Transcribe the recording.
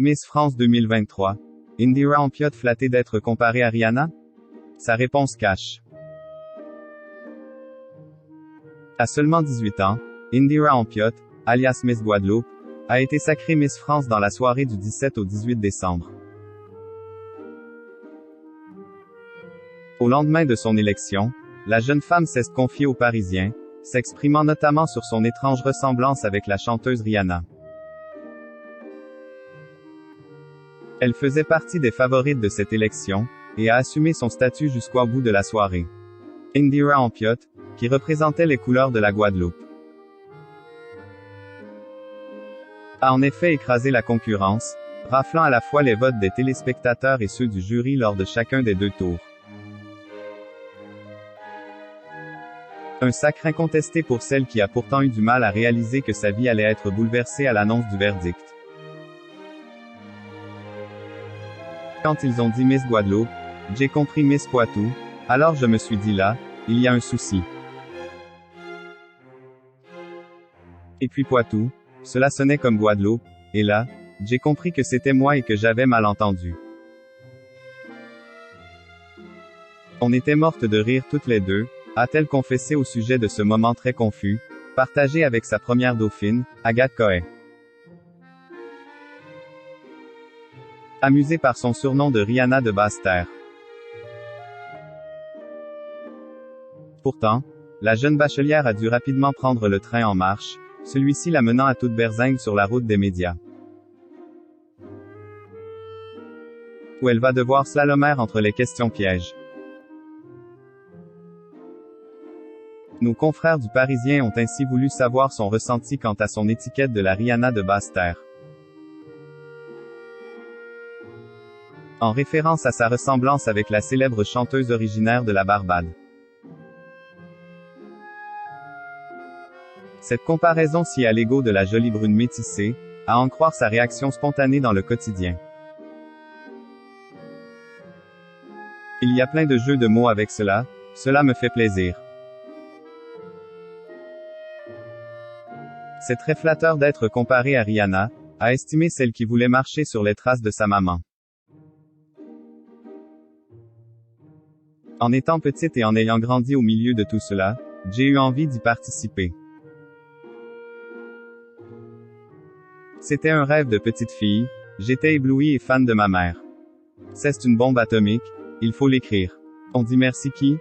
Miss France 2023. Indira Ampiotte flattée d'être comparée à Rihanna? Sa réponse cache. À seulement 18 ans, Indira Ampiotte, alias Miss Guadeloupe, a été sacrée Miss France dans la soirée du 17 au 18 décembre. Au lendemain de son élection, la jeune femme s'est confiée aux Parisiens, s'exprimant notamment sur son étrange ressemblance avec la chanteuse Rihanna. Elle faisait partie des favorites de cette élection, et a assumé son statut jusqu'au bout de la soirée. Indira Ampiotte, qui représentait les couleurs de la Guadeloupe, a en effet écrasé la concurrence, raflant à la fois les votes des téléspectateurs et ceux du jury lors de chacun des 2 tours. Un sacre incontesté pour celle qui a pourtant eu du mal à réaliser que sa vie allait être bouleversée à l'annonce du verdict. Quand ils ont dit Miss Guadeloupe, j'ai compris Miss Poitou, alors je me suis dit là, il y a un souci. Et puis Poitou, cela sonnait comme Guadeloupe, et là, j'ai compris que c'était moi et que j'avais mal entendu. On était mortes de rire toutes les deux, a-t-elle confessé au sujet de ce moment très confus, partagé avec sa première dauphine, Agathe Coët. Amusée par son surnom de Rihanna de Basse-Terre. Pourtant, la jeune bachelière a dû rapidement prendre le train en marche, celui-ci la menant à toute berzingue sur la route des médias, où elle va devoir slalomer entre les questions pièges. Nos confrères du Parisien ont ainsi voulu savoir son ressenti quant à son étiquette de la Rihanna de Basse-Terre. En référence à sa ressemblance avec la célèbre chanteuse originaire de la Barbade. Cette comparaison si à l'ego de la jolie brune métissée, à en croire sa réaction spontanée dans le quotidien. Il y a plein de jeux de mots avec cela me fait plaisir. C'est très flatteur d'être comparé à Rihanna, a estimé celle qui voulait marcher sur les traces de sa maman. En étant petite et en ayant grandi au milieu de tout cela, j'ai eu envie d'y participer. C'était un rêve de petite fille, j'étais éblouie et fan de ma mère. C'est une bombe atomique, il faut l'écrire. On dit merci qui?